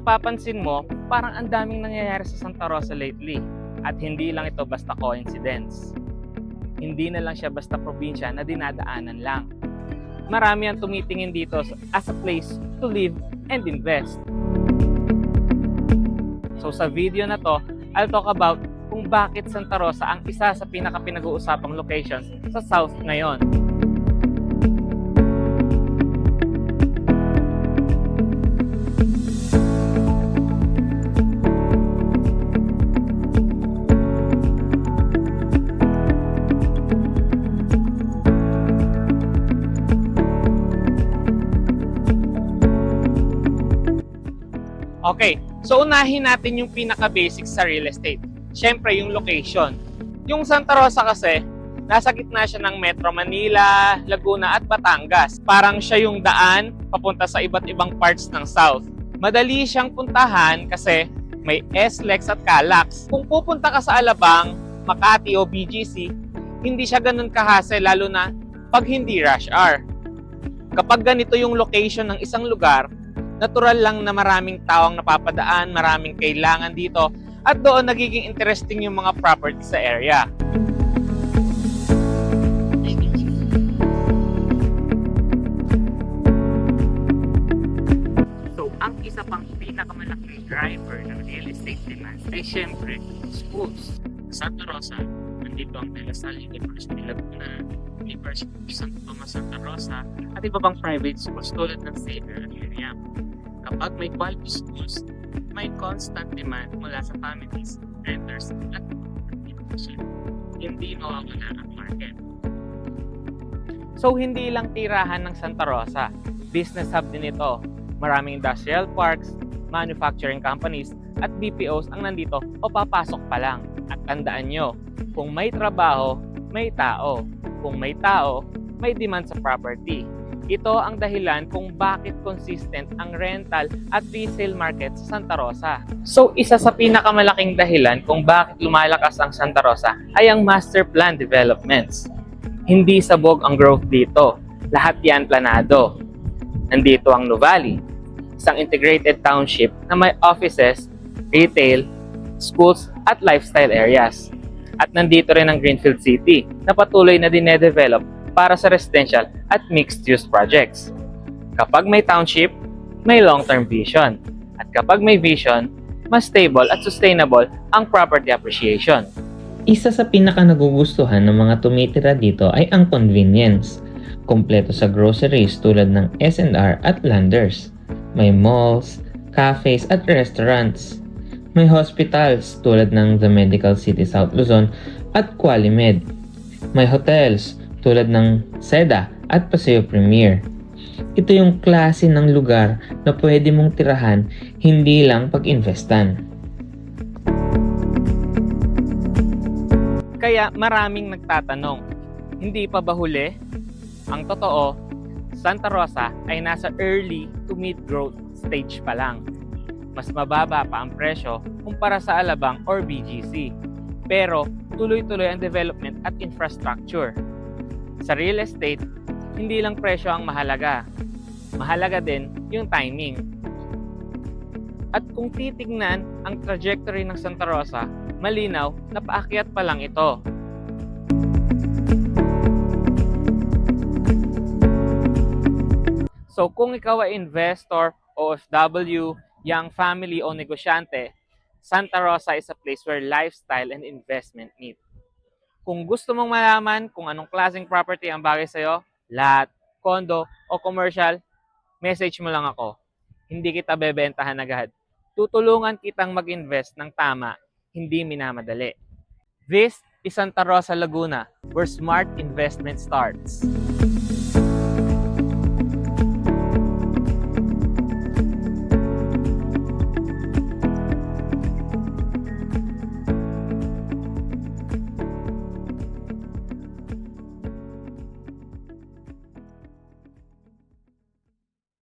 mapapansin mo, parang ang daming nangyayari sa Santa Rosa lately. At hindi lang ito basta coincidence. Hindi na lang siya basta probinsya na dinadaanan lang. Marami ang tumitingin dito as a place to live and invest. So sa video na to, I'll talk about kung bakit Santa Rosa ang isa sa pinaka-pinag-uusapang locations sa South ngayon. Okay, so unahin natin yung pinaka-basics sa real estate. Siyempre, yung location. Yung Santa Rosa kasi, nasa gitna siya ng Metro Manila, Laguna at Batangas. Parang siya yung daan papunta sa iba't ibang parts ng South. Madali siyang puntahan kasi may SLEX at CALAX. Kung pupunta ka sa Alabang, Makati o BGC, hindi siya ganun kahase lalo na pag hindi rush hour. Kapag ganito yung location ng isang lugar, natural lang na maraming tao ang napapadaan, maraming kailangan dito, at doon nagiging interesting yung mga property sa area. So, ang isa pang pinakamalaking driver ng real estate demand ay syempre schools. Sa Santa Rosa, nandito ang De La Salle University Laguna, University of Santo Tomas Santa Rosa, at iba pang private schools tulad ng Xavier at Miriam. Kapag may quality schools, may constant demand mula sa families, renters, at institution. Hindi mawawala ang market. So, hindi lang tirahan ng Santa Rosa. Business hub din ito. Maraming industrial parks, manufacturing companies, at BPOs ang nandito o papasok pa lang. At tandaan nyo, kung may trabaho, may tao. Kung may tao, may demand sa property. Ito ang dahilan kung bakit consistent ang rental at resale market sa Santa Rosa. So, isa sa pinakamalaking dahilan kung bakit lumalakas ang Santa Rosa ay ang master plan developments. Hindi sabog ang growth dito. Lahat yan planado. Nandito ang Nuvali, isang integrated township na may offices, retail, schools at lifestyle areas. At nandito rin ang Greenfield City na patuloy na dinedevelop para sa residential at mixed-use projects. Kapag may township, may long-term vision. At kapag may vision, mas stable at sustainable ang property appreciation. Isa sa pinaka-nagugustuhan ng mga tumitira dito ay ang convenience. Kompleto sa groceries tulad ng S&R at Landers. May malls, cafes at restaurants. May hospitals tulad ng The Medical City South Luzon at Qualimed. May hotels tulad ng Seda at Paseo Premier. Ito yung klase ng lugar na pwede mong tirahan, hindi lang pag-investan. Kaya maraming nagtatanong, hindi pa ba huli? Ang totoo, Santa Rosa ay nasa early to mid-growth stage pa lang. Mas mababa pa ang presyo kumpara sa Alabang or BGC. Pero tuloy-tuloy ang development at infrastructure. Sa real estate, hindi lang presyo ang mahalaga. Mahalaga din yung timing. At kung titignan ang trajectory ng Santa Rosa, malinaw na paakyat pa lang ito. So kung ikaw ay investor, OFW, young family o negosyante, Santa Rosa is a place where lifestyle and investment meet. Kung gusto mong malaman kung anong klaseng property ang bagay sa'yo, lot, condo, o commercial, message mo lang ako. Hindi kita bebentahan agad. Tutulungan kitang mag-invest ng tama, hindi minamadali. This is Santa Rosa, Laguna, where smart investment starts.